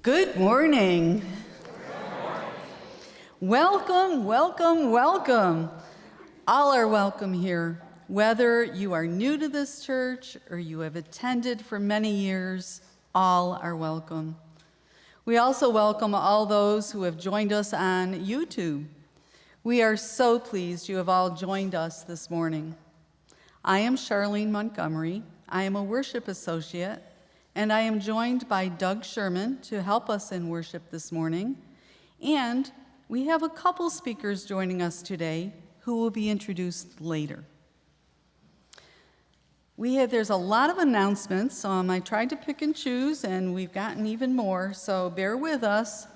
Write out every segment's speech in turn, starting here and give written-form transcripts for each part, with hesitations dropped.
Good morning. Welcome, welcome, welcome. All are welcome here. Whether you are new to this church or you have attended for many years, all are welcome. We also welcome all those who have joined us on YouTube. We are so pleased you have all joined us this morning. I am Charlene Montgomery. I am a worship associate, and I am joined by Doug Sherman to help us in worship this morning. And we have a couple speakers joining us today who will be introduced later. There's a lot of announcements. I tried to pick and choose, and we've gotten even more, so bear with us.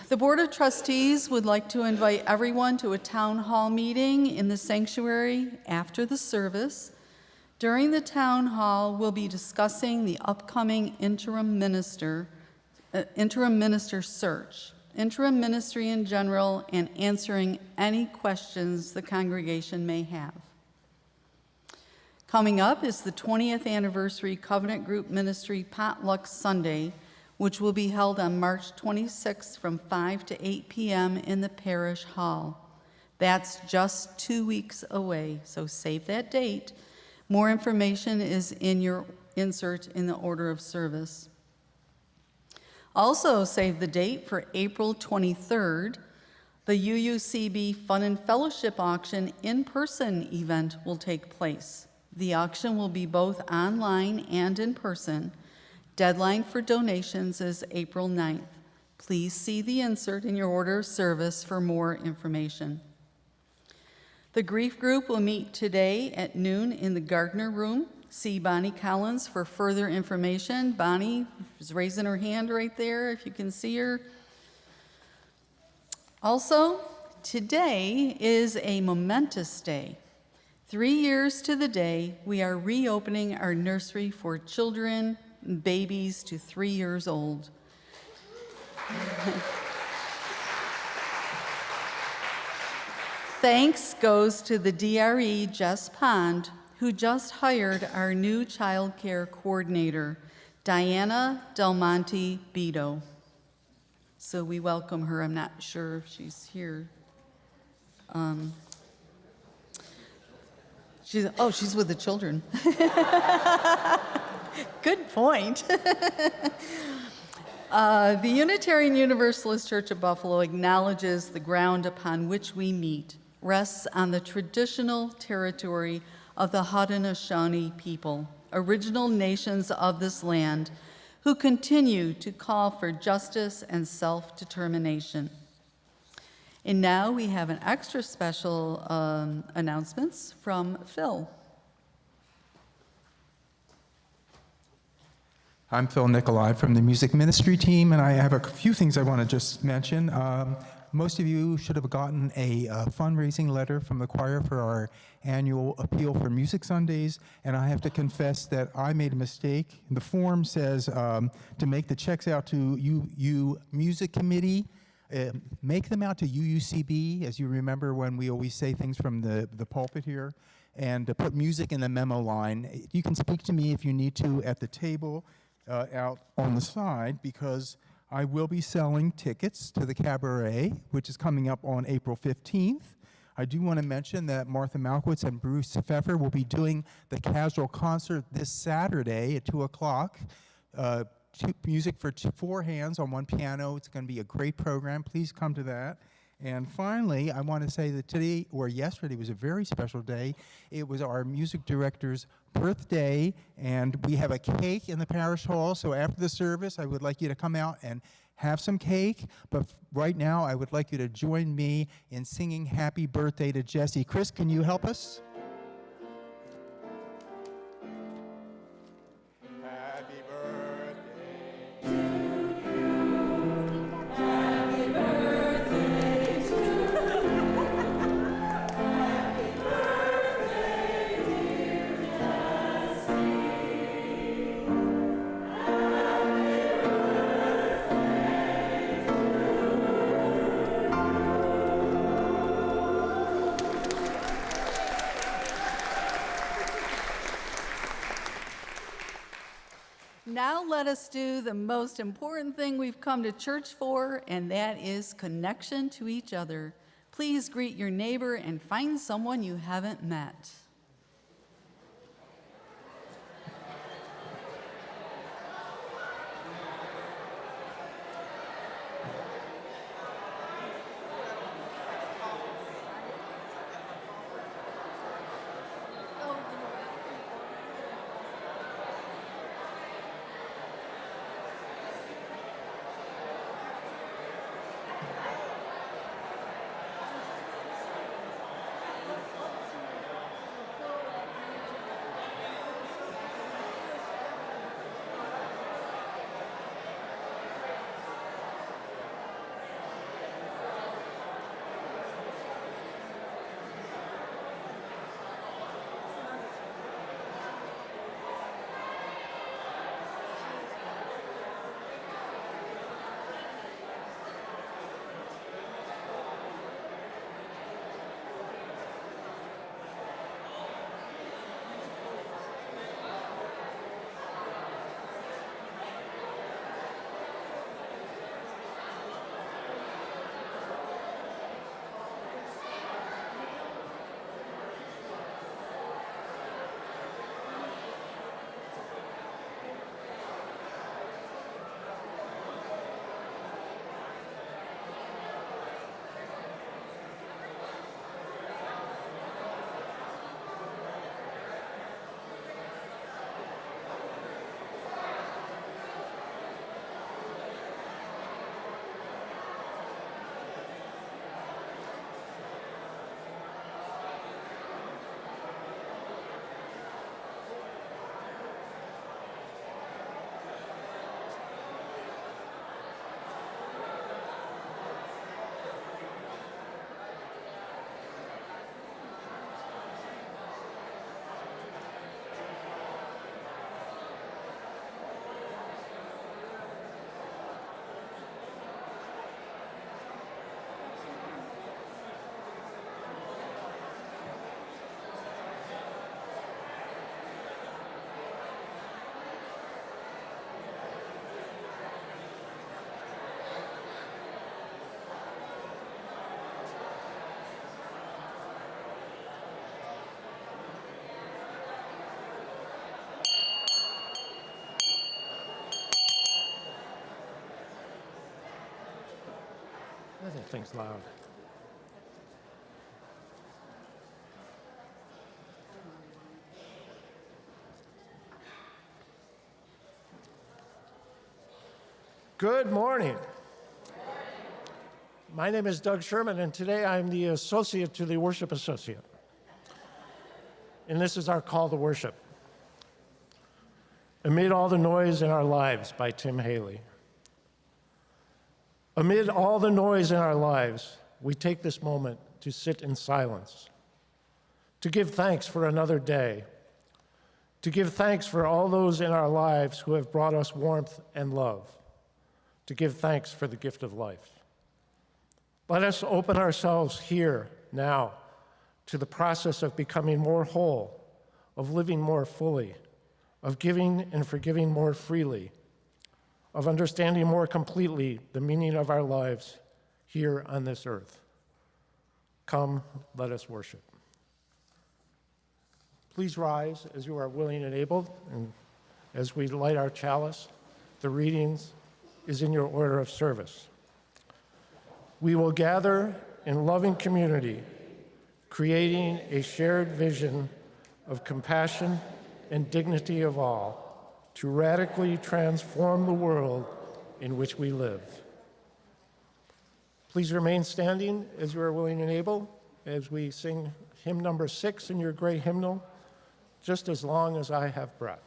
The Board of Trustees would like to invite everyone to a town hall meeting in the sanctuary after the service. During the town hall, we'll be discussing the upcoming interim minister search, interim ministry in general, and answering any questions the congregation may have. Coming up is the 20th anniversary Covenant Group Ministry Potluck Sunday, which will be held on March 26th from 5 to 8 p.m. in the parish hall. That's just 2 weeks away, so save that date. More information is in your insert in the order of service. Also save the date for April 23rd. The UUCB Fun and Fellowship Auction in-person event will take place. The auction will be both online and in person. Deadline for donations is April 9th. Please see the insert in your order of service for more information. The grief group will meet today at noon in the Gardner Room. See Bonnie Collins for further information. Bonnie is raising her hand right there, if you can see her. Also, today is a momentous day. 3 years to the day, we are reopening our nursery for children and babies to 3 years old. Thanks goes to the DRE, Jess Pond, who just hired our new child care coordinator, Diana Del Monte Beto. So we welcome her. I'm not sure if she's here. She's with the children. Good point. The Unitarian Universalist Church of Buffalo acknowledges the ground upon which we meet rests on the traditional territory of the Haudenosaunee people, original nations of this land, who continue to call for justice and self-determination. And now we have an extra special announcements from Phil. I'm Phil Nicolai from the music ministry team, and I have a few things I want to just mention. Most of you should have gotten a fundraising letter from the choir for our annual Appeal for Music Sundays, and I have to confess that I made a mistake. The form says to make the checks out to you Music Committee. Make them out to UUCB, as you remember when we always say things from the pulpit here, and to put music in the memo line. You can speak to me if you need to at the table out on the side, because I will be selling tickets to the cabaret, which is coming up on April 15th. I do want to mention that Martha Malkowitz and Bruce Pfeffer will be doing the casual concert this Saturday at 2 o'clock. Music for 4 hands on 1 piano. It's going to be a great program. Please come to that. And finally, I want to say that today, or yesterday, was a very special day. It was our music director's birthday, and we have a cake in the parish hall. So after the service, I would like you to come out and have some cake. But right now, I would like you to join me in singing happy birthday to Jesse. Chris, can you help us? let us do the most important thing we've come to church for, and that is connection to each other. Please greet your neighbor and find someone you haven't met. That thing's loud. Good morning. My name is Doug Sherman, and today I'm the associate to the worship associate. And this is our call to worship. Amid all the noise in our lives by Tim Haley. Amid all the noise in our lives, we take this moment to sit in silence, to give thanks for another day, to give thanks for all those in our lives who have brought us warmth and love, to give thanks for the gift of life. Let us open ourselves here, now, to the process of becoming more whole, of living more fully, of giving and forgiving more freely, of understanding more completely the meaning of our lives here on this earth. Come, let us worship. Please rise as you are willing and able, and as we light our chalice, the readings is in your order of service. We will gather in loving community, creating a shared vision of compassion and dignity of all, to radically transform the world in which we live. Please remain standing as you are willing and able as we sing hymn number 6 in your gray hymnal, Just as Long as I Have Breath.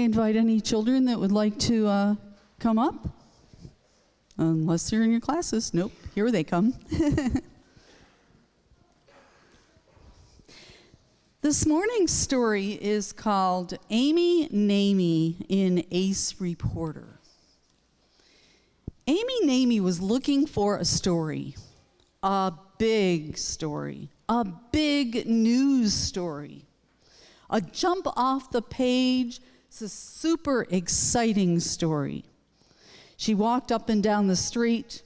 invite any children that would like to come up? Unless you're in your classes. Nope, here they come. This morning's story is called Amy Namey in Ace Reporter. Amy Namey was looking for a story, a big story, a big news story, a jump off the page, it's a super exciting story. She walked up and down the street.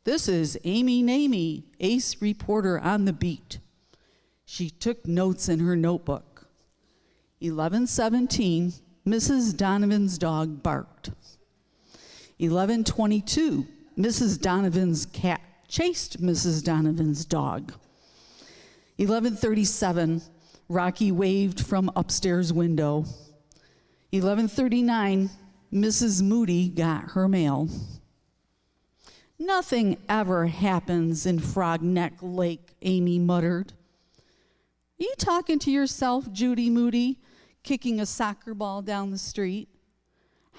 This is Amy Namey, Ace Reporter on the beat. She took notes in her notebook. 11:17, Mrs. Donovan's dog barked. 11:22, Mrs. Donovan's cat chased Mrs. Donovan's dog. 11:37, Rocky waved from upstairs window. 11:39, Mrs. Moody got her mail. Nothing ever happens in Frogneck Lake, Amy muttered. Are you talking to yourself, Judy Moody, kicking a soccer ball down the street?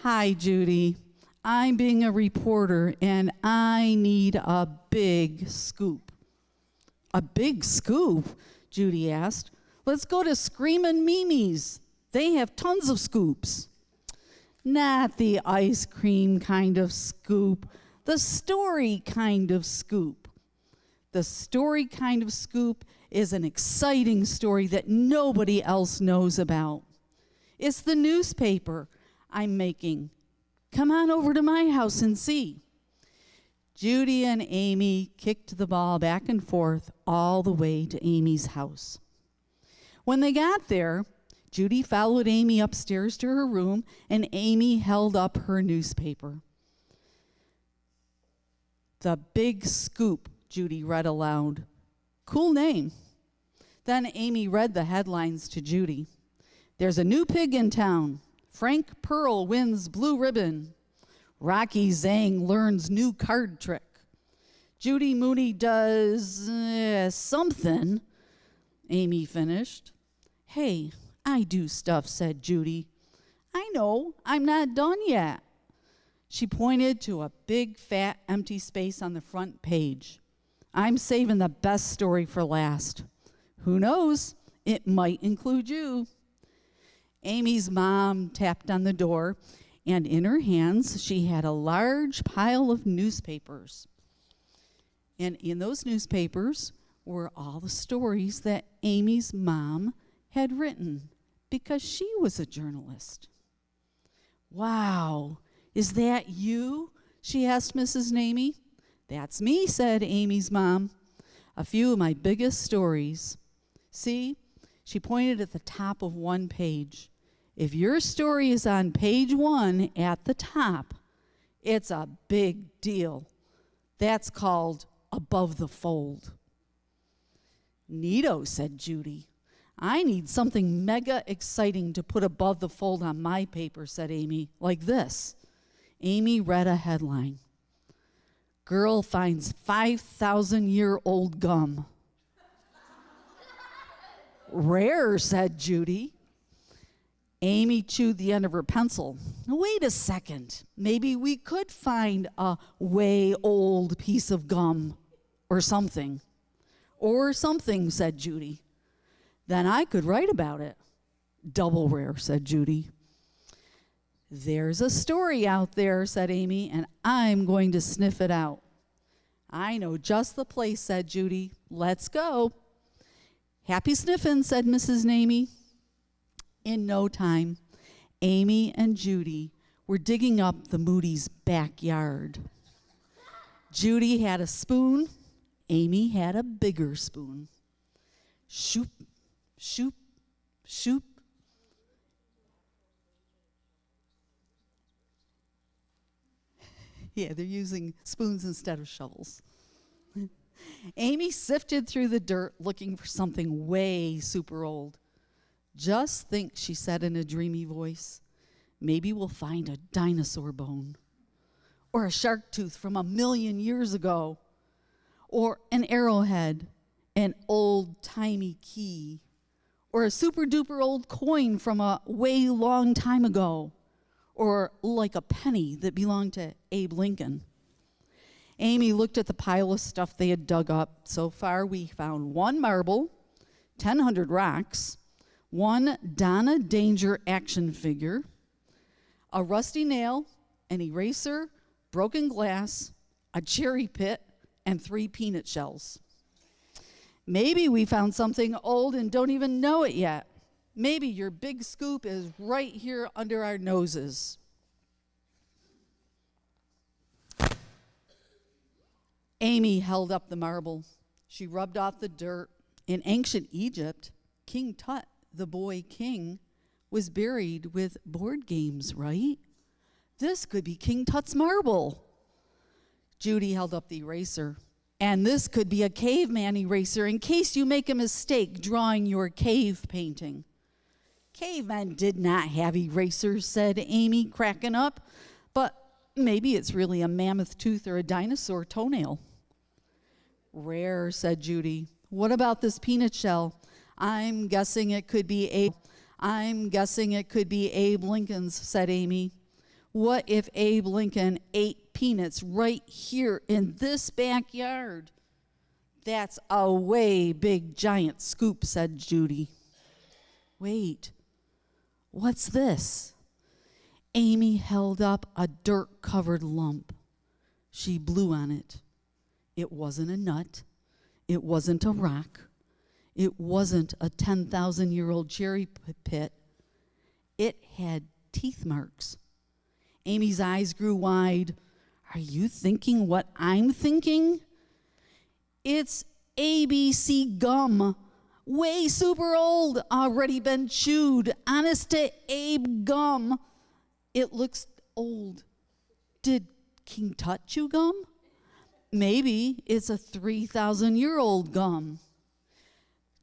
Hi, Judy. I'm being a reporter, and I need a big scoop. A big scoop? Judy asked. Let's go to Screamin' Mimi's. They have tons of scoops. Not the ice cream kind of scoop, the story kind of scoop. The story kind of scoop is an exciting story that nobody else knows about. It's the newspaper I'm making. Come on over to my house and see. Judy and Amy kicked the ball back and forth all the way to Amy's house. When they got there, Judy followed Amy upstairs to her room, and Amy held up her newspaper. The Big Scoop, Judy read aloud. Cool name. Then Amy read the headlines to Judy. There's a new pig in town. Frank Pearl wins blue ribbon. Rocky Zhang learns new card trick. Judy Mooney does something, Amy finished. Hey, I do stuff, said Judy. I know, I'm not done yet. She pointed to a big, fat, empty space on the front page. I'm saving the best story for last. Who knows? It might include you. Amy's mom tapped on the door, and in her hands, she had a large pile of newspapers. And in those newspapers were all the stories that Amy's mom had written because she was a journalist. Wow, is that you? She asked Mrs. Namey. That's me, said Amy's mom. A few of my biggest stories. See, she pointed at the top of one page. If your story is on page 1 at the top, it's a big deal. That's called above the fold. Neato, said Judy. I need something mega exciting to put above the fold on my paper, said Amy, like this. Amy read a headline. Girl finds 5,000-year-old gum. Rare, said Judy. Amy chewed the end of her pencil. Wait a second. Maybe we could find a way old piece of gum or something. Or something, said Judy. Then I could write about it. Double rare, said Judy. There's a story out there, said Amy, and I'm going to sniff it out. I know just the place, said Judy. Let's go. Happy sniffing, said Mrs. Namey. In no time, Amy and Judy were digging up the Moody's backyard. Judy had a spoon. Amy had a bigger spoon. Shoop, shoop, shoop. Yeah, they're using spoons instead of shovels. Amy sifted through the dirt looking for something way super old. Just think, she said in a dreamy voice, maybe we'll find a dinosaur bone, or a shark tooth from 1,000,000 years ago, or an arrowhead, an old-timey key, or a super-duper old coin from a way long time ago. or like a penny that belonged to Abe Lincoln. Amy looked at the pile of stuff they had dug up. So far, we found 1 marble, 1,000 rocks, 1 Donna Danger action figure, a rusty nail, an eraser, broken glass, a cherry pit, and 3 peanut shells. Maybe we found something old and don't even know it yet. Maybe your big scoop is right here under our noses. Amy held up the marble. She rubbed off the dirt. In ancient Egypt, King Tut, the boy king, was buried with board games, right? This could be King Tut's marble. Judy held up the eraser. And this could be a caveman eraser in case you make a mistake drawing your cave painting. Cavemen did not have erasers, said Amy, cracking up. But maybe it's really a mammoth tooth or a dinosaur toenail. Rare, said Judy. What about this peanut shell? I'm guessing it could be Abe Lincoln's, said Amy. What if Abe Lincoln ate peanuts right here in this backyard? That's a way big giant scoop, said Judy. Wait, what's this? Amy held up a dirt-covered lump. She blew on it. It wasn't a nut. It wasn't a rock. It wasn't a 10,000-year-old cherry pit. It had teeth marks. Amy's eyes grew wide. Are you thinking what I'm thinking? It's ABC gum. Way super old, already been chewed. Honest to Abe gum. It looks old. Did King Tut chew gum? Maybe it's a 3,000-year-old gum.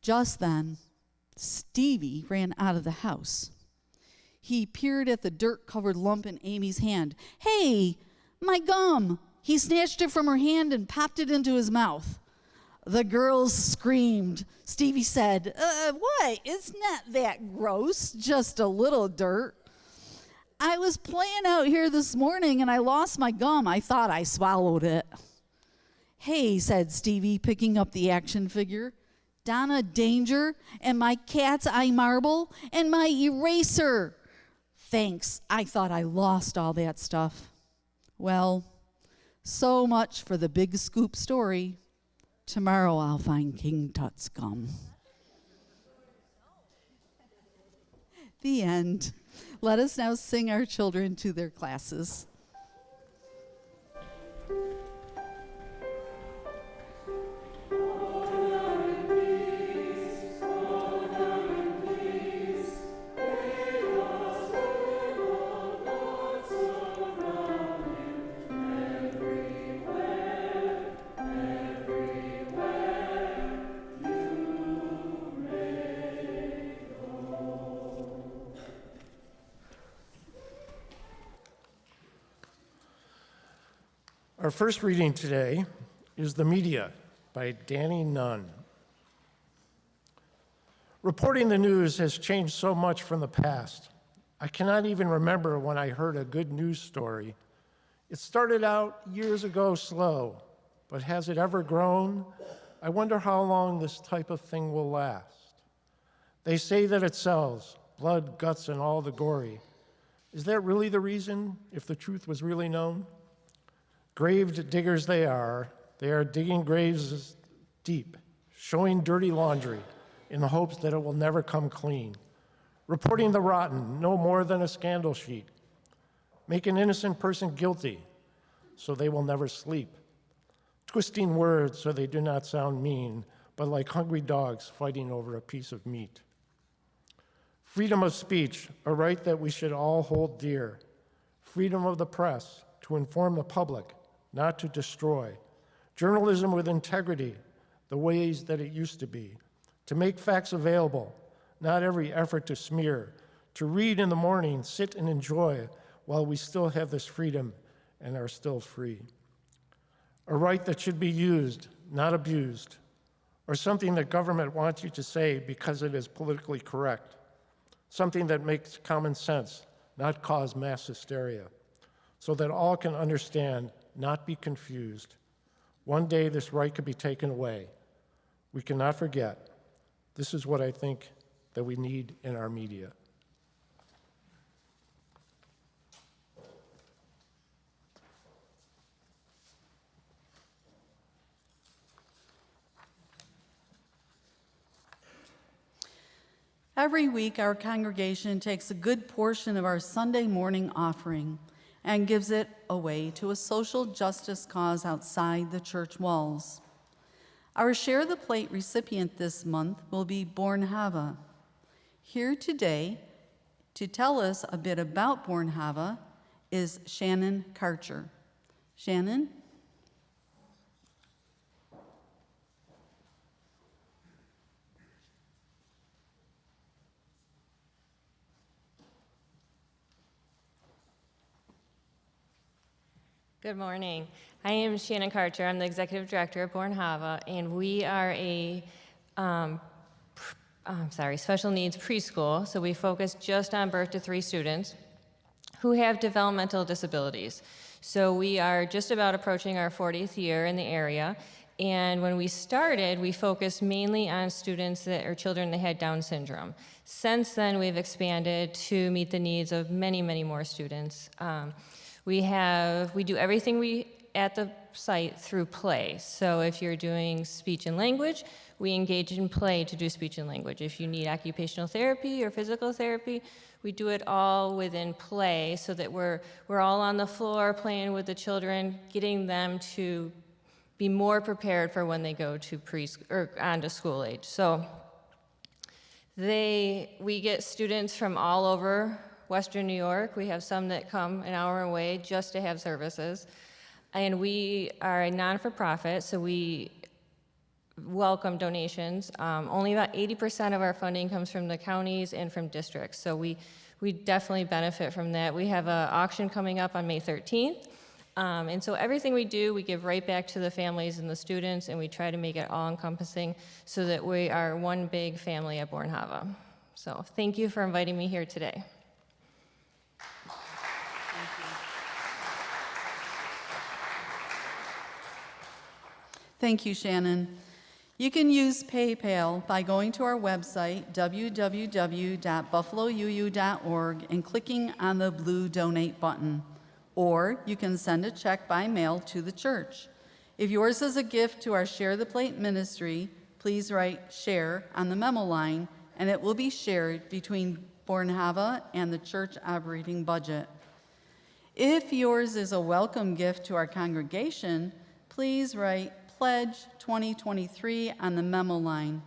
Just then, Stevie ran out of the house. He peered at the dirt-covered lump in Amy's hand. Hey, my gum! He snatched it from her hand and popped it into his mouth. The girls screamed. Stevie said, what? It's not that gross, just a little dirt. I was playing out here this morning and I lost my gum. I thought I swallowed it. Hey, said Stevie, picking up the action figure. Donna Danger and my cat's eye marble and my eraser. Thanks, I thought I lost all that stuff. Well, so much for the big scoop story. Tomorrow I'll find King Tut's gum. The end. Let us now sing our children to their classes. Our first reading today is The Media by Danny Nunn. Reporting the news has changed so much from the past. I cannot even remember when I heard a good news story. It started out years ago slow, but has it ever grown? I wonder how long this type of thing will last. They say that it sells, blood, guts, and all the gory. Is that really the reason, if the truth was really known? Grave diggers they are digging graves deep, showing dirty laundry in the hopes that it will never come clean, reporting the rotten no more than a scandal sheet, make an innocent person guilty so they will never sleep, twisting words so they do not sound mean, but like hungry dogs fighting over a piece of meat. Freedom of speech, a right that we should all hold dear. Freedom of the press, to inform the public, not to destroy. Journalism with integrity, the ways that it used to be. To make facts available, not every effort to smear. To read in the morning, sit and enjoy while we still have this freedom and are still free. A right that should be used, not abused, or something that government wants you to say because it is politically correct. Something that makes common sense, not cause mass hysteria, so that all can understand, not be confused. One day this right could be taken away. We cannot forget. This is what I think that we need in our media. Every week, our congregation takes a good portion of our Sunday morning offering and gives it away to a social justice cause outside the church walls. Our Share the Plate recipient this month will be Born Hava. Here today to tell us a bit about Born Hava is Shannon Karcher. Shannon? Good morning. I am Shannon Karcher. I'm the Executive Director of Born Hava, and we are a special needs preschool, so we focus just on birth to 3 students who have developmental disabilities. So we are just about approaching our 40th year in the area, and when we started, we focused mainly on students that are children that had Down syndrome. Since then, we've expanded to meet the needs of many, many more students. We do everything at the site through play. So if you're doing speech and language, we engage in play to do speech and language. If you need occupational therapy or physical therapy, we do it all within play so that we're all on the floor playing with the children, getting them to be more prepared for when they go to preschool or on to school age. So we get students from all over Western New York. We have some that come an hour away just to have services. And we are a non-for-profit, so we welcome donations. Only about 80% of our funding comes from the counties and from districts, so we definitely benefit from that. We have an auction coming up on May 13th, and so everything we do, we give right back to the families and the students, and we try to make it all-encompassing so that we are one big family at Born Hava. So thank you for inviting me here today. Thank you, Shannon. You can use PayPal by going to our website, www.buffalouu.org, and clicking on the blue Donate button. Or you can send a check by mail to the church. If yours is a gift to our Share the Plate ministry, please write SHARE on the memo line, and it will be shared between Born Hava and the church operating budget. If yours is a welcome gift to our congregation, please write Pledge 2023 on the memo line.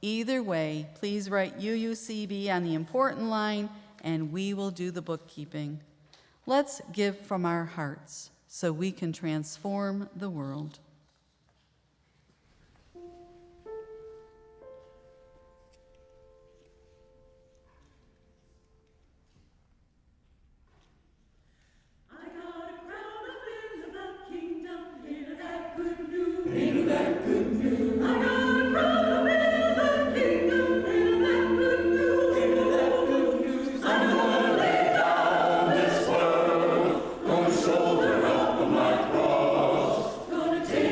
Either way, please write UUCB on the important line, and we will do the bookkeeping. Let's give from our hearts so we can transform the world. Gonna take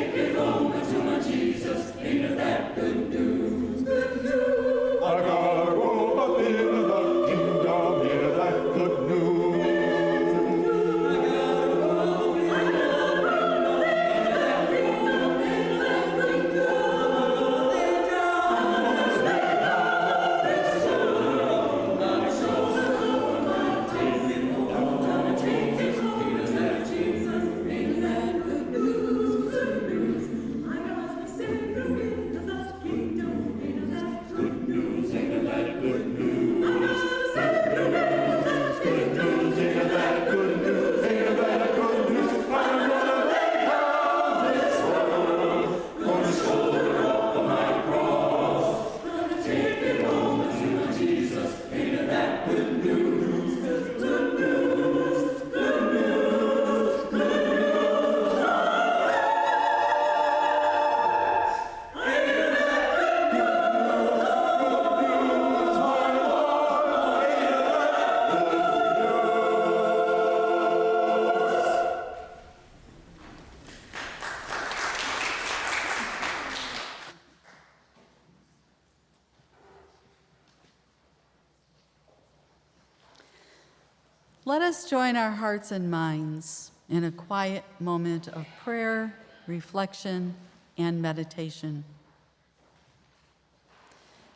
Let us join our hearts and minds in a quiet moment of prayer, reflection, and meditation.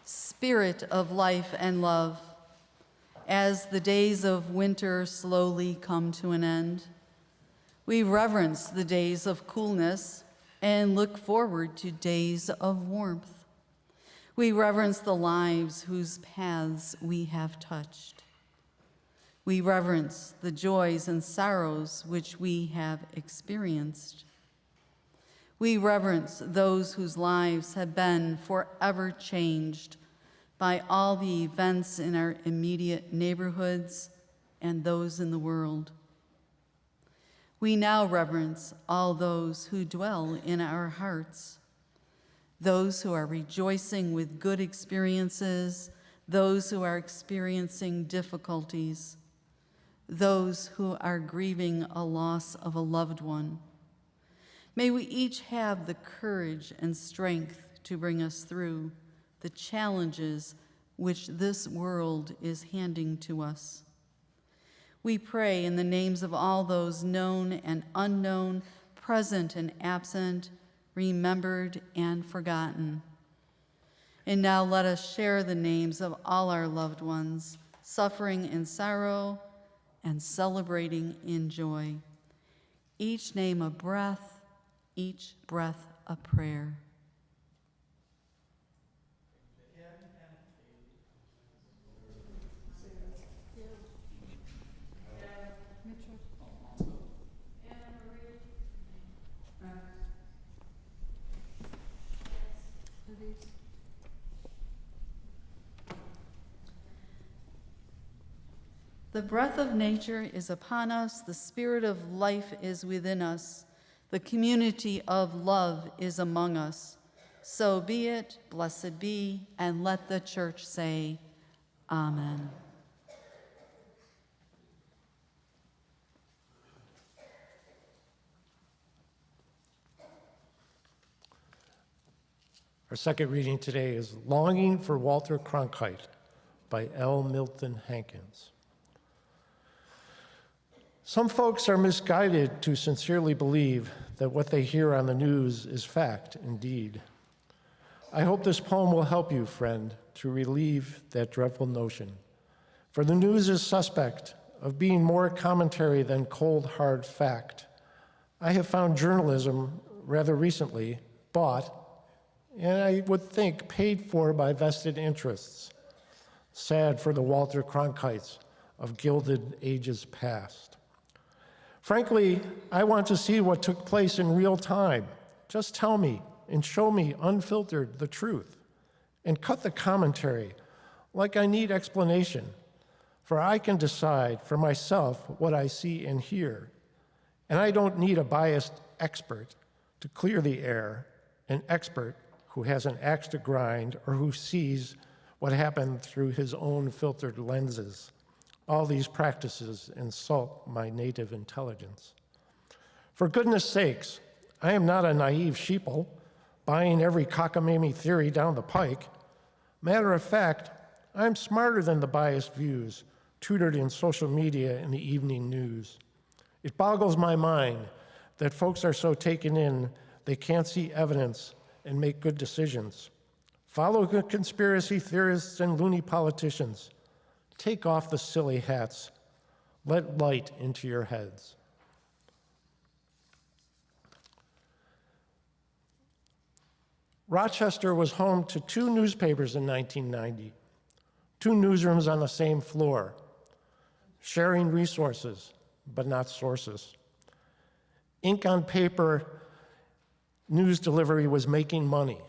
Spirit of life and love, as the days of winter slowly come to an end, we reverence the days of coolness and look forward to days of warmth. We reverence the lives whose paths we have touched. We reverence the joys and sorrows which we have experienced. We reverence those whose lives have been forever changed by all the events in our immediate neighborhoods and those in the world. We now reverence all those who dwell in our hearts, those who are rejoicing with good experiences, those who are experiencing difficulties, those who are grieving a loss of a loved one. May we each have the courage and strength to bring us through the challenges which this world is handing to us. We pray in the names of all those known and unknown, present and absent, remembered and forgotten. And now let us share the names of all our loved ones, suffering in sorrow and celebrating in joy. Each name a breath, each breath a prayer. The breath of nature is upon us, the spirit of life is within us, the community of love is among us. So be it, blessed be, and let the church say, Amen. Our second reading today is Longing for Walter Cronkite by L. Milton Hankins. Some folks are misguided to sincerely believe that what they hear on the news is fact indeed. I hope this poem will help you, friend, to relieve that dreadful notion. For the news is suspect of being more commentary than cold, hard fact. I have found journalism rather recently bought, and I would think paid for by vested interests. Sad for the Walter Cronkites of gilded ages past. Frankly, I want to see what took place in real time. Just tell me and show me unfiltered the truth, and cut the commentary like I need explanation, for I can decide for myself what I see and hear, and I don't need a biased expert to clear the air, an expert who has an axe to grind or who sees what happened through his own filtered lenses. All these practices insult my native intelligence. For goodness sakes, I am not a naive sheeple buying every cockamamie theory down the pike. Matter of fact, I'm smarter than the biased views tutored in social media and the evening news. It boggles my mind that folks are so taken in they can't see evidence and make good decisions. Follow the conspiracy theorists and loony politicians. Take off the silly hats. Let light into your heads. Rochester was home to two newspapers in 1990, two newsrooms on the same floor, sharing resources, but not sources. Ink on paper, news delivery was making money.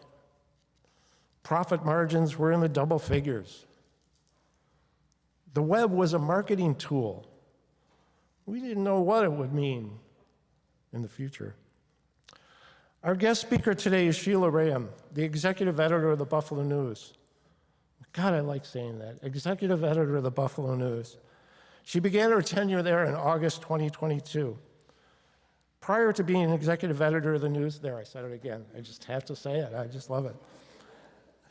Profit margins were in the double figures. The web was a marketing tool. We didn't know what it would mean in the future. Our guest speaker today is Sheila Rayam, the executive editor of the Buffalo News. God, I like saying that, executive editor of the Buffalo News. She began her tenure there in August 2022. Prior to being executive editor of the News, there, I said it again, I just have to say it, I just love it.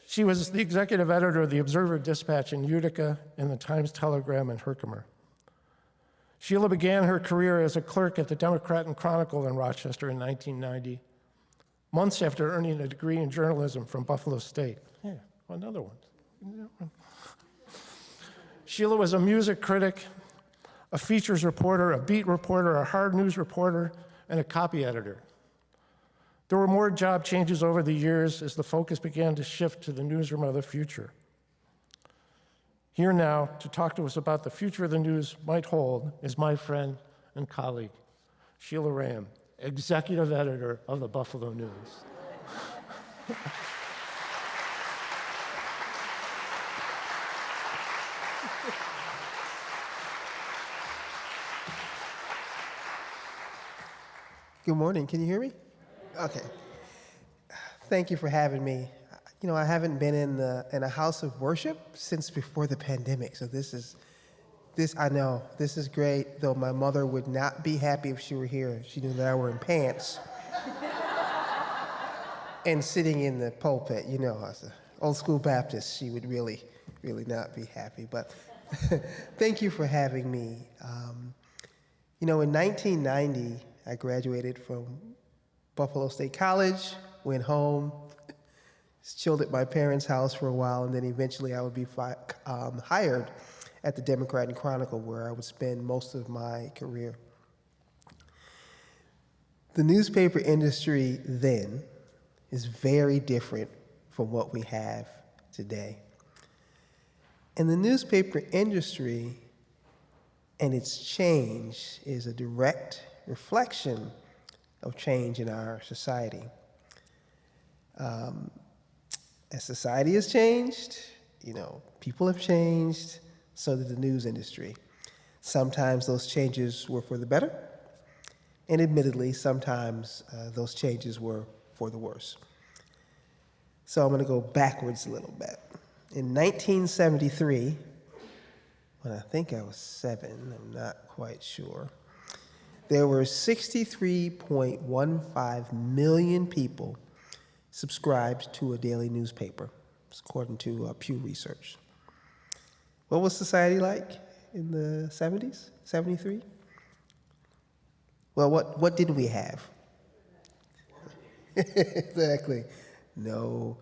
She was the executive editor of the Observer Dispatch in Utica and the Times-Telegram in Herkimer. Sheila began her career as a clerk at the Democrat and Chronicle in Rochester in 1990, months after earning a degree in journalism from Buffalo State. Yeah, another one. Sheila was a music critic, a features reporter, a beat reporter, a hard news reporter, and a copy editor. There were more job changes over the years as the focus began to shift to the newsroom of the future. Here now to talk to us about the future of the news might hold is my friend and colleague, Sheila Rayam, executive editor of the Buffalo News. Good morning. Can you hear me? Okay. Thank you for having me. You know, I haven't been in a house of worship since before the pandemic, so this is great, though my mother would not be happy if she were here. She knew that I were in pants and sitting in the pulpit. You know, as an old school Baptist, she would really not be happy, but thank you for having me. You know, in 1990, I graduated from Buffalo State College, went home, chilled at my parents' house for a while, and then eventually I would be hired at the Democrat and Chronicle, where I would spend most of my career. The newspaper industry then is very different from what we have today. And the newspaper industry and its change is a direct reflection of change in our society. As society has changed, you know, people have changed, so did the news industry. Sometimes those changes were for the better, and admittedly, sometimes those changes were for the worse. So I'm going to go backwards a little bit. In 1973, when I think I was 7, I'm not quite sure, there were 63.15 million people subscribed to a daily newspaper, according to Pew Research. What was society like in the 70s, 73? Well, what did we have? Exactly. No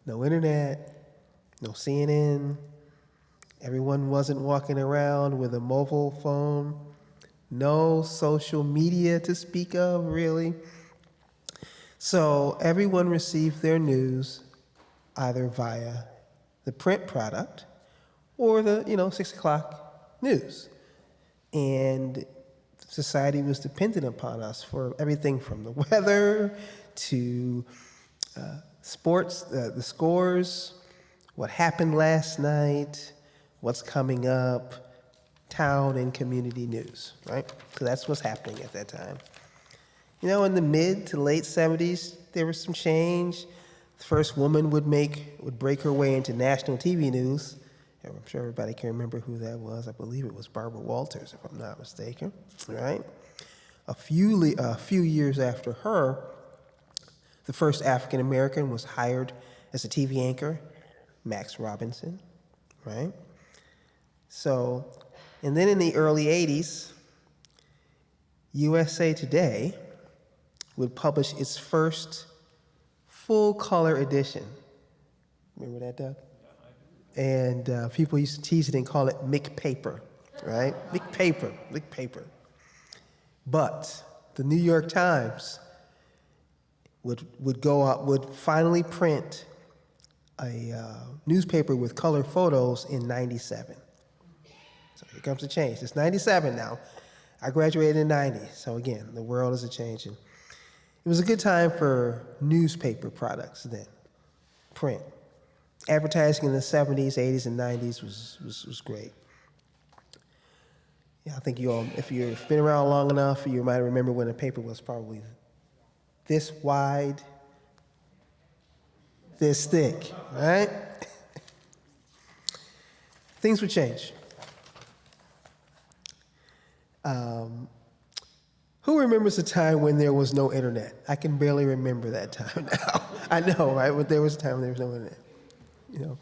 internet, no CNN. Everyone wasn't walking around with a mobile phone. No social media to speak of, really. So everyone received their news either via the print product or the 6 o'clock news. And society was dependent upon us for everything from the weather to sports, the scores, what happened last night, what's coming up, town and community news, right? So that's what's happening at that time. You know, in the mid to late 70s, there was some change. The first woman would break her way into national TV news. I'm sure everybody can remember who that was. I believe it was Barbara Walters, if I'm not mistaken, right? A few years after her, the first African American was hired as a TV anchor, Max Robinson, right? So, and then in the early 80s, USA Today would publish its first full-color edition. Remember that, Doug? And people used to tease it and call it McPaper, right? McPaper. But the New York Times would finally print a newspaper with color photos in 97. So here comes the change. It's 97 now. I graduated in 90. So again, the world is a-changing. It was a good time for newspaper products then, print. Advertising in the 70s, 80s, and 90s was great. Yeah, I think you all, if you've been around long enough, you might remember when a paper was probably this wide, this thick, right? Things would change. Who remembers a time when there was no internet? I can barely remember that time now. I know, right? But there was a time when there was no internet. You know,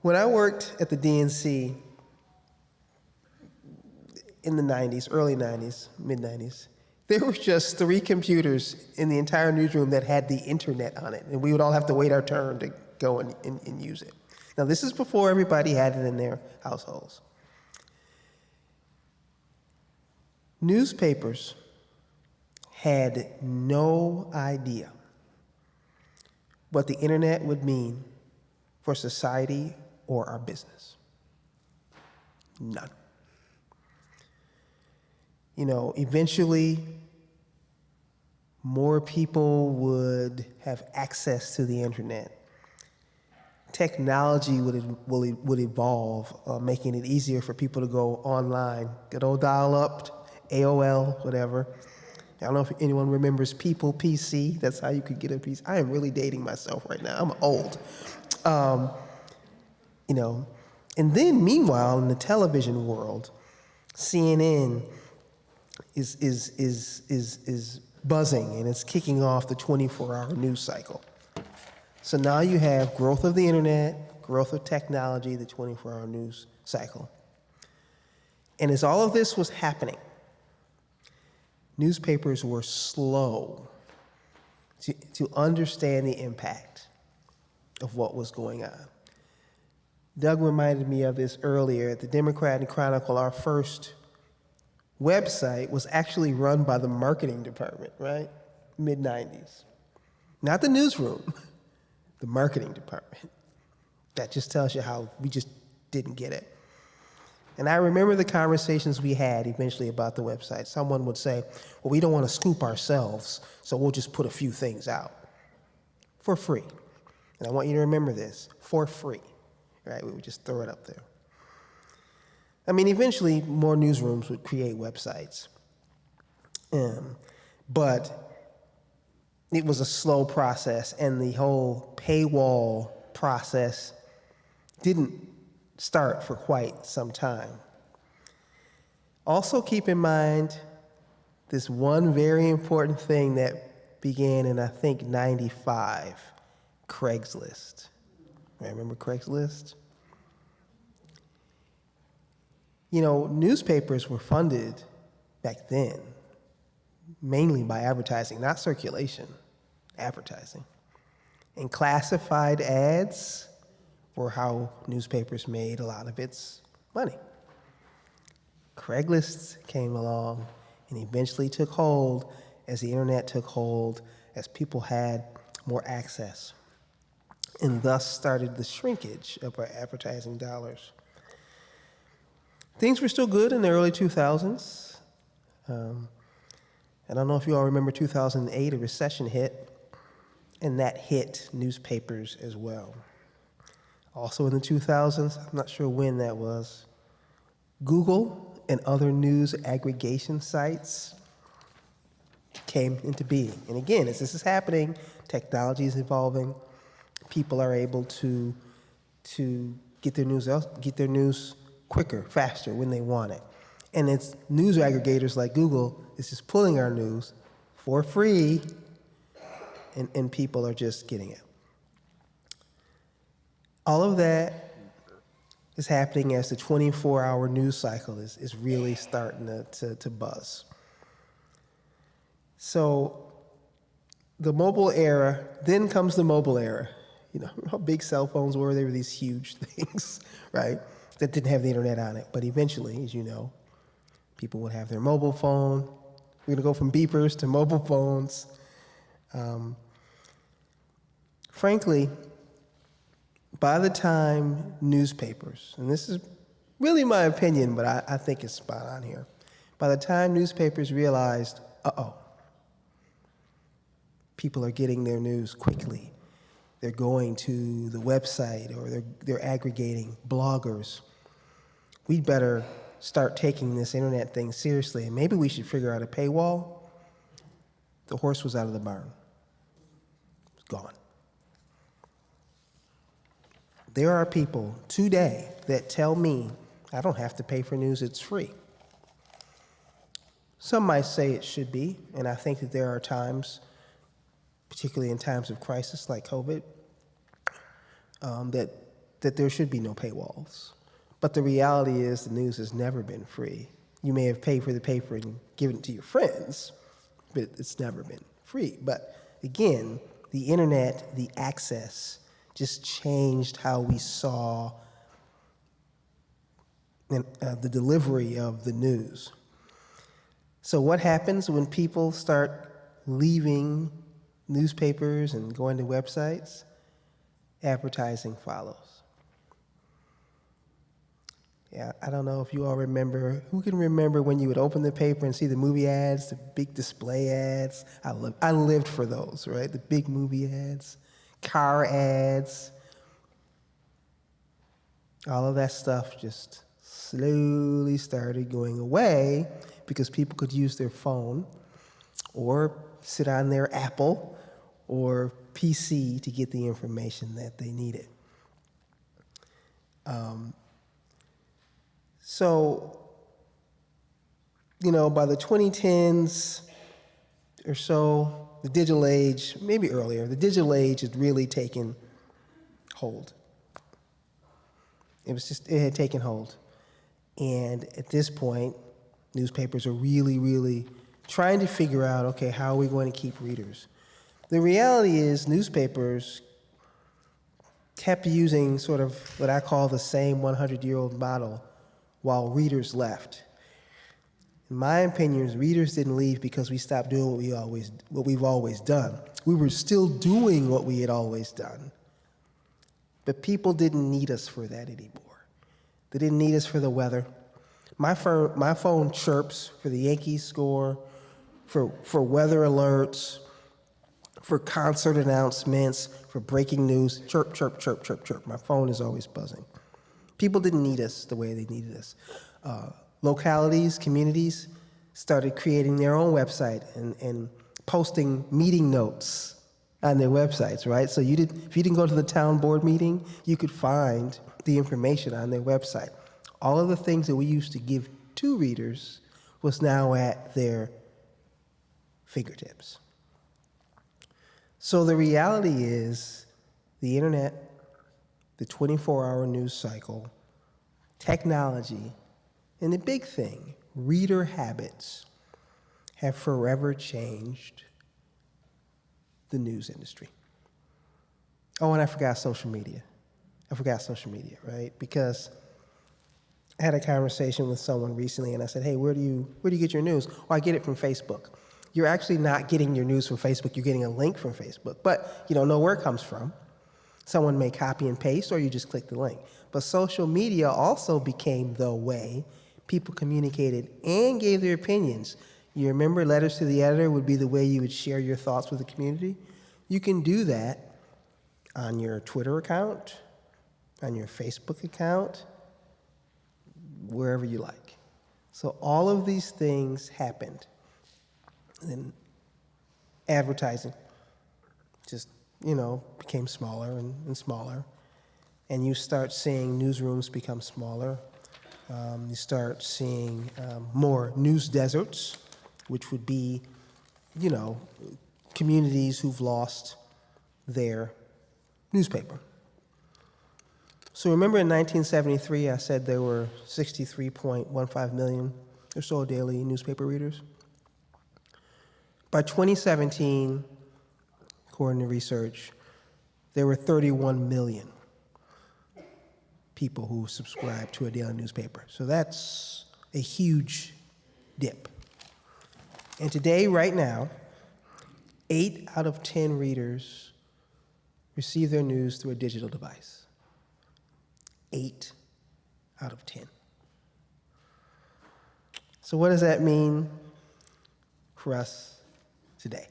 when I worked at the DNC, in the 90s, early 90s, mid 90s, there were just 3 computers in the entire newsroom that had the internet on it, and we would all have to wait our turn to go and use it. Now, this is before everybody had it in their households. Newspapers had no idea what the internet would mean for society or our business. None. You know, eventually, more people would have access to the internet. Technology would evolve, making it easier for people to go online. Good old dial-up, AOL, whatever. I don't know if anyone remembers People PC. That's how you could get a PC. I am really dating myself right now. I'm old. You know, and then meanwhile, in the television world, CNN is buzzing, and it's kicking off the 24-hour news cycle. So now you have growth of the internet, growth of technology, the 24-hour news cycle. And as all of this was happening, newspapers were slow to understand the impact of what was going on. Doug reminded me of this earlier. At the Democrat and Chronicle, our first website was actually run by the marketing department, right? Mid-90s. Not the newsroom, the marketing department. That just tells you how we just didn't get it. And I remember the conversations we had eventually about the website. Someone would say, well, we don't want to scoop ourselves, so we'll just put a few things out for free. And I want you to remember this, for free, right? We would just throw it up there. I mean, eventually more newsrooms would create websites. But it was a slow process, and the whole paywall process didn't start for quite some time. Also keep in mind this one very important thing that began in, I think, 95, Craigslist. Remember Craigslist? You know, newspapers were funded back then mainly by advertising, not circulation, advertising. And classified ads were how newspapers made a lot of its money. Craigslist came along and eventually took hold as the internet took hold, as people had more access, and thus started the shrinkage of our advertising dollars. Things were still good in the early 2000s. I don't know if you all remember 2008, a recession hit, and that hit newspapers as well. Also in the 2000s, I'm not sure when that was, Google and other news aggregation sites came into being. And again, as this is happening, technology is evolving. People are able to get their news quicker, faster, when they want it. And it's news aggregators like Google is just pulling our news for free, and people are just getting it. All of that is happening as the 24-hour news cycle is really starting to buzz. So the mobile era, then comes the mobile era. You know how big cell phones were? They were these huge things, right, that didn't have the internet on it. But eventually, as you know, people would have their mobile phone. We're going to go from beepers to mobile phones. Frankly, by the time newspapers, and this is really my opinion, but I think it's spot on here. By the time newspapers realized, people are getting their news quickly. They're going to the website, or they're aggregating bloggers. We'd better start taking this internet thing seriously, and maybe we should figure out a paywall. The horse was out of the barn. It's gone. There are people today that tell me I don't have to pay for news, it's free. Some might say it should be, and I think that there are times, particularly in times of crisis like COVID, that there should be no paywalls. But the reality is the news has never been free. You may have paid for the paper and given it to your friends, but it's never been free. But again, the internet, the access, just changed how we saw the delivery of the news. So what happens when people start leaving newspapers and going to websites? Advertising follows. Yeah, I don't know if you all remember. Who can remember when you would open the paper and see the movie ads, the big display ads? I lived for those, right? The big movie ads, car ads. All of that stuff just slowly started going away because people could use their phone or sit on their Apple or PC to get the information that they needed. So, by the 2010s or so, the digital age, maybe earlier, the digital age had really taken hold. It had taken hold. And at this point, newspapers are really, really trying to figure out, okay, how are we going to keep readers? The reality is newspapers kept using sort of what I call the same 100-year-old model while readers left. In my opinion, readers didn't leave because we stopped doing what we've always done. We were still doing what we had always done. But people didn't need us for that anymore. They didn't need us for the weather. My phone chirps for the Yankees score, for weather alerts, for concert announcements, for breaking news. Chirp, chirp, chirp, chirp, chirp. My phone is always buzzing. People didn't need us the way they needed us. Localities, communities started creating their own website and posting meeting notes on their websites, right? So if you didn't go to the town board meeting, you could find the information on their website. All of the things that we used to give to readers was now at their fingertips. So the reality is the internet, the 24-hour news cycle, technology, and the big thing, reader habits, have forever changed the news industry. Oh, and I forgot social media. Right? Because I had a conversation with someone recently, and I said, hey, where do you get your news? Oh, I get it from Facebook. You're actually not getting your news from Facebook. You're getting a link from Facebook, but you don't know where it comes from. Someone may copy and paste, or you just click the link. But social media also became the way people communicated and gave their opinions. You remember letters to the editor would be the way you would share your thoughts with the community? You can do that on your Twitter account, on your Facebook account, wherever you like. So all of these things happened. And advertising just, became smaller and smaller. And you start seeing newsrooms become smaller. You start seeing more news deserts, which would be, communities who've lost their newspaper. So remember in 1973, I said there were 63.15 million or so daily newspaper readers? By 2017, according to research, there were 31 million people who subscribe to a daily newspaper. So that's a huge dip. And today, right now, 8 out of 10 readers receive their news through a digital device. 8 out of 10. So what does that mean for us today?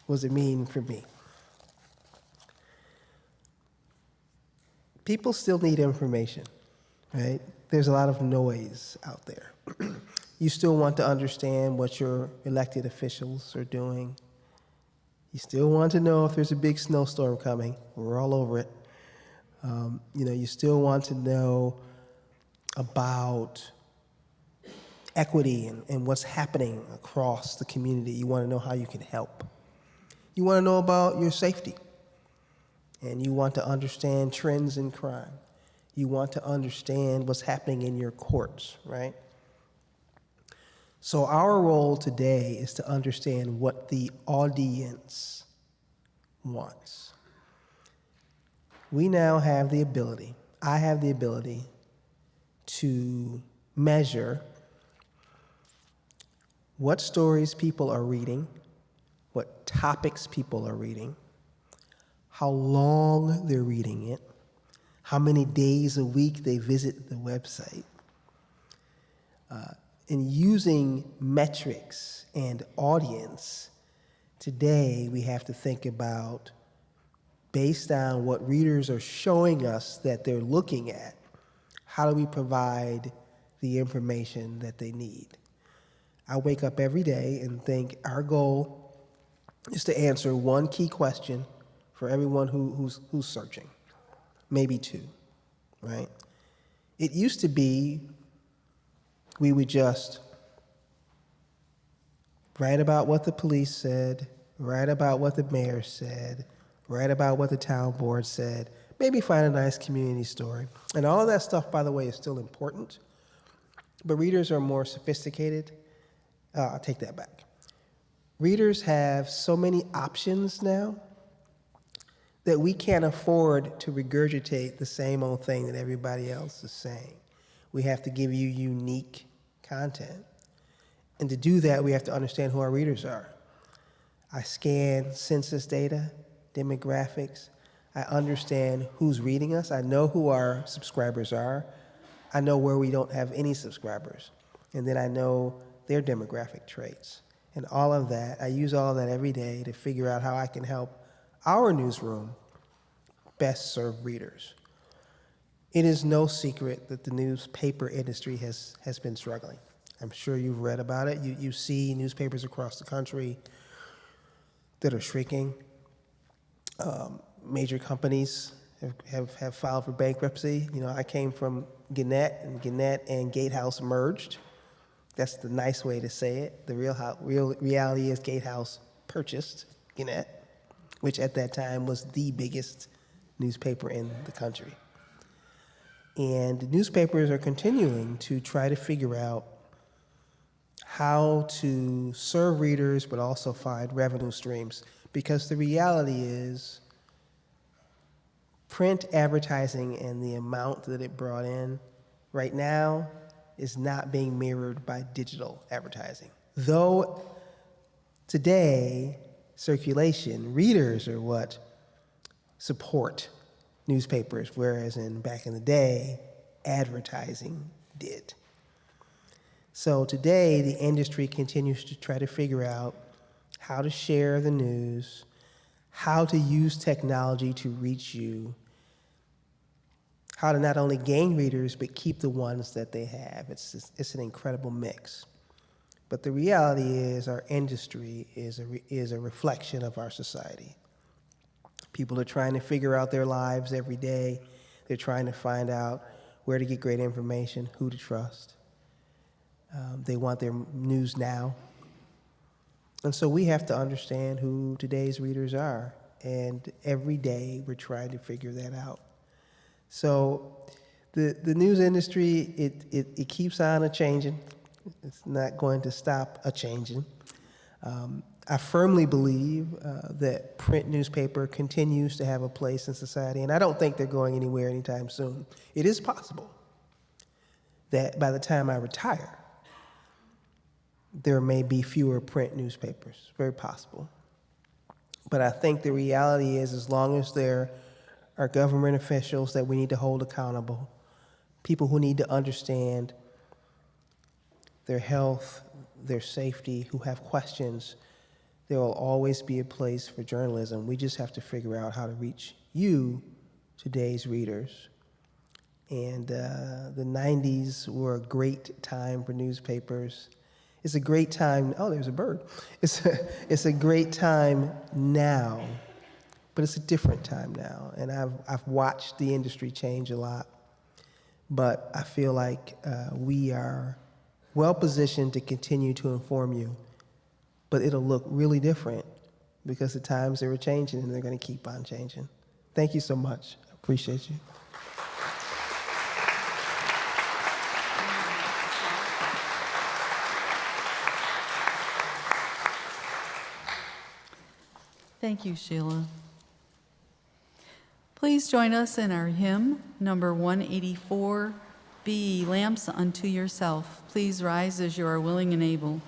What does it mean for me? People still need information, right? There's a lot of noise out there. You still want to understand what your elected officials are doing. You still want to know if there's a big snowstorm coming. We're all over it. You still want to know about equity and what's happening across the community. You want to know how you can help. You want to know about your safety. And you want to understand trends in crime. You want to understand what's happening in your courts, right? So our role today is to understand what the audience wants. We now have the ability, I have the ability to measure what stories people are reading, what topics people are reading, how long they're reading it, how many days a week they visit the website. In using metrics and audience, today we have to think about, based on what readers are showing us that they're looking at, how do we provide the information that they need? I wake up every day and think our goal is to answer one key question for everyone who's searching, maybe two, right? It used to be we would just write about what the police said, write about what the mayor said, write about what the town board said, maybe find a nice community story. And all of that stuff, by the way, is still important, but readers are more sophisticated. I'll take that back. Readers have so many options now that we can't afford to regurgitate the same old thing that everybody else is saying. We have to give you unique content. And to do that, we have to understand who our readers are. I scan census data, demographics. I understand who's reading us. I know who our subscribers are. I know where we don't have any subscribers. And then I know their demographic traits. And all of that, I use all of that every day to figure out how I can help our newsroom best serve readers. It is no secret that the newspaper industry has been struggling. I'm sure you've read about it. You see newspapers across the country that are shrinking. Major companies have filed for bankruptcy. You know, I came from Gannett, and Gannett and Gatehouse merged. That's the nice way to say it. The real reality is Gatehouse purchased Gannett, which at that time was the biggest newspaper in the country. And newspapers are continuing to try to figure out how to serve readers but also find revenue streams, because the reality is print advertising and the amount that it brought in right now is not being mirrored by digital advertising. Though today, circulation, readers are what support newspapers, whereas back in the day, advertising did. So today, the industry continues to try to figure out how to share the news, how to use technology to reach you, how to not only gain readers, but keep the ones that they have. It's an incredible mix. But the reality is our industry is a reflection of our society. People are trying to figure out their lives every day. They're trying to find out where to get great information, who to trust. They want their news now. And so we have to understand who today's readers are. And every day we're trying to figure that out. So the news industry, it keeps on a-changing. It's not going to stop a-changing. I firmly believe that print newspaper continues to have a place in society, and I don't think they're going anywhere anytime soon. It is possible that by the time I retire, there may be fewer print newspapers. Very possible. But I think the reality is, as long as there are government officials that we need to hold accountable, people who need to understand their health, their safety, who have questions, there will always be a place for journalism. We just have to figure out how to reach you, today's readers. And the 90s were a great time for newspapers. It's a great time. Oh, there's a bird. It's a great time now, but it's a different time now. And I've watched the industry change a lot, but I feel like we are well positioned to continue to inform you. But it'll look really different because the times are changing and they're going to keep on changing. Thank you so much. I appreciate you. Thank you, Sheila. Please join us in our hymn, number 184, Be Ye Lamps Unto Yourself. Please rise as you are willing and able.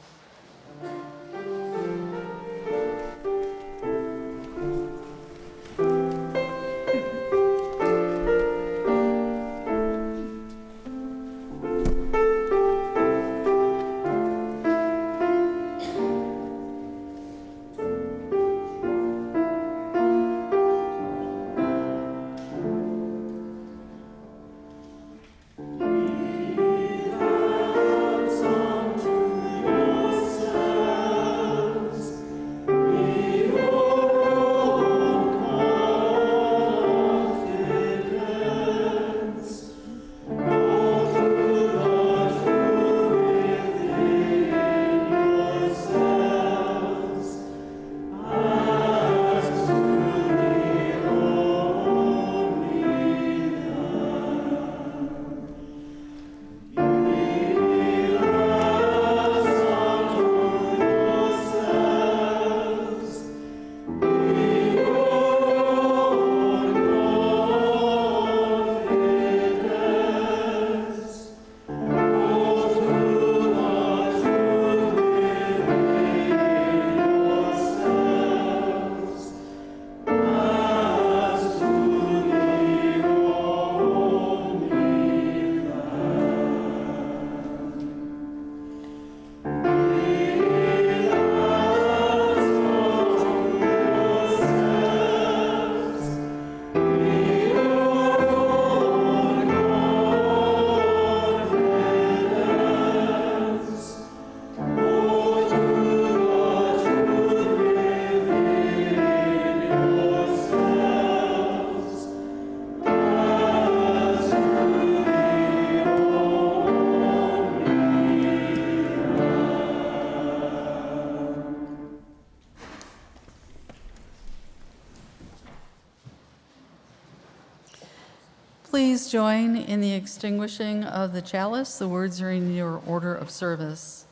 Please join in the extinguishing of the chalice. The words are in your order of service.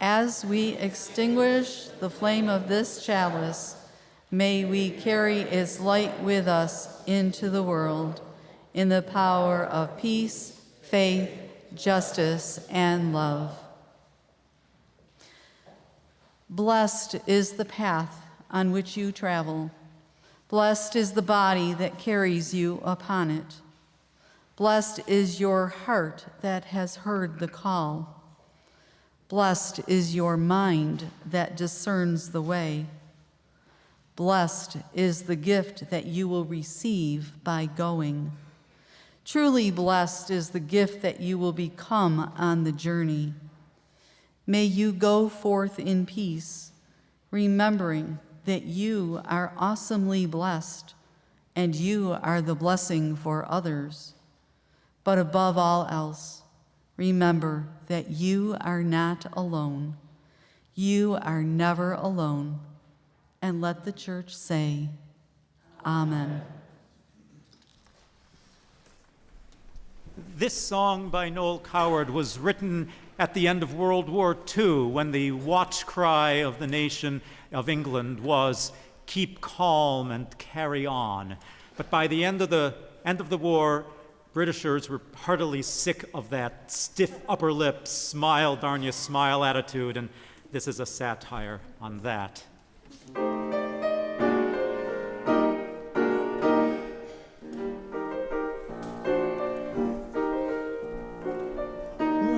As we extinguish the flame of this chalice, may we carry its light with us into the world in the power of peace, faith, justice, and love. Blessed is the path on which you travel. Blessed is the body that carries you upon it. Blessed is your heart that has heard the call. Blessed is your mind that discerns the way. Blessed is the gift that you will receive by going. Truly blessed is the gift that you will become on the journey. May you go forth in peace, remembering that you are awesomely blessed and you are the blessing for others. But above all else, remember that you are not alone. You are never alone. And let the church say, Amen. This song by Noel Coward was written at the end of World War II, when the watch cry of the nation of England was, "Keep calm and carry on." But by the end of the war, Britishers were heartily sick of that stiff upper lip, smile, darn you, smile attitude, and this is a satire on that.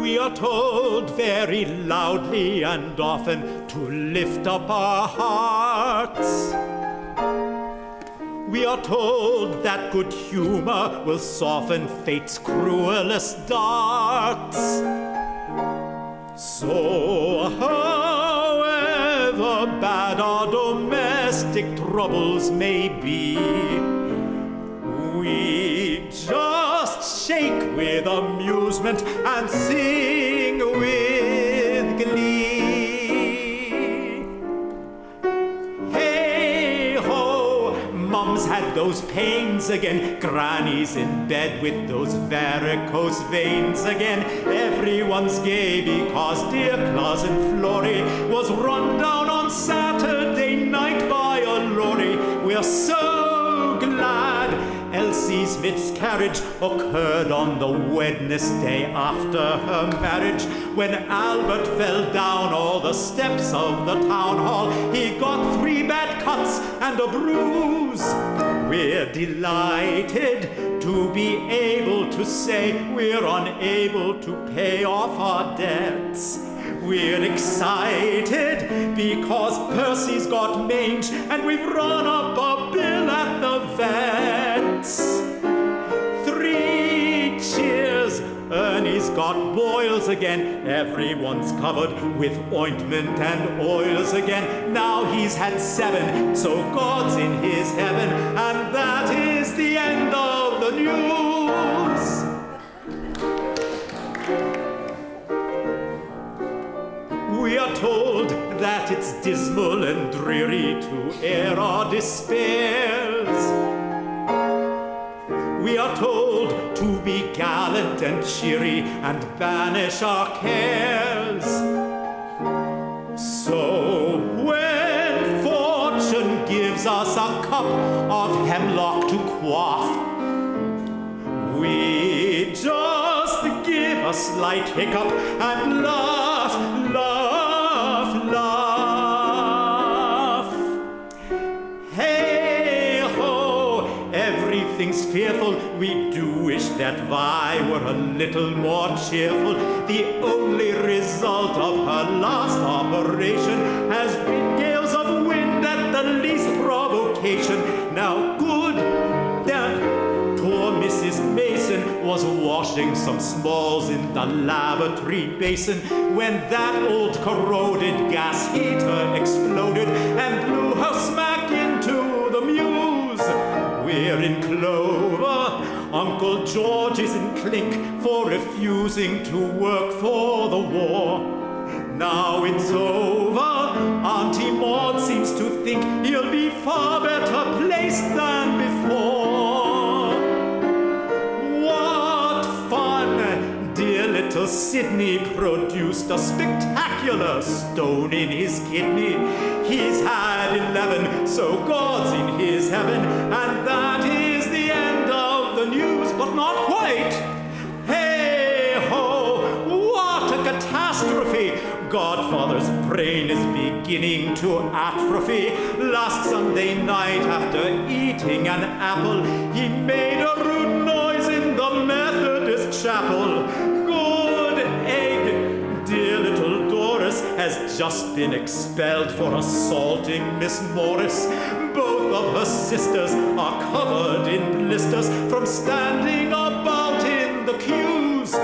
We are told very loudly and often to lift up our hearts. We are told that good humor will soften fate's cruelest darts. So, however bad our domestic troubles may be, we just shake with amusement and sing with glee. Mom's had those pains again, Granny's in bed with those varicose veins again. Everyone's gay because dear cousin Florrie was run down on Saturday night by a we're so glad. Elsie's miscarriage occurred on the Wednesday after her marriage. When Albert fell down all the steps of the town hall, he got 3 bad cuts and a bruise. We're delighted to be able to say we're unable to pay off our debts. We're excited because Percy's got mange and we've run up a bill at the vet's. 3 cheers! Ernie's got boils again. Everyone's covered with ointment and oils again. Now he's had 7, so God's in his heaven. And that is the end of the news. We are told that it's dismal and dreary to air our despairs. We are told to be gallant and cheery and banish our cares. So when fortune gives us a cup of hemlock to quaff, we just give a slight hiccup and laugh, laugh, laugh. Hey-ho, everything's fearful. We do wish that Vi were a little more cheerful. The only result of her last operation has been gales of wind at the least provocation. Now good damn, poor Mrs. Mason was washing some smalls in the lavatory basin when that old corroded gas heater exploded and blew her smack into the Mews. We're in clover. Uncle George is in clink for refusing to work for the war. Now it's over. Auntie Maud seems to think he'll be far better placed than before. What fun! Dear little Sidney produced a spectacular stone in his kidney. He's had 11, so God's in his heaven, and that is the end of the news, but not quite. Hey-ho, what a catastrophe! Godfather's brain is beginning to atrophy. Last Sunday night, after eating an apple, he made a rude noise in the Methodist chapel. Good egg! Dear little Doris has just been expelled for assaulting Miss Morris. Both of her sisters are covered in blisters from standing about in the queues.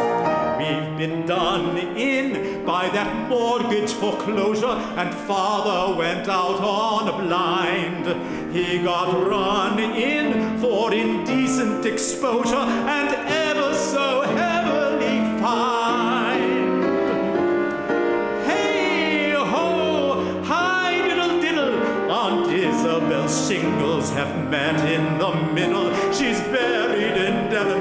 We've been done in by that mortgage foreclosure, and Father went out on a blind. He got run in for indecent exposure and ever so heavily fined. Hey-ho, hi-diddle-diddle, Aunt Isabel's shingles have met in the middle. She's buried in Devon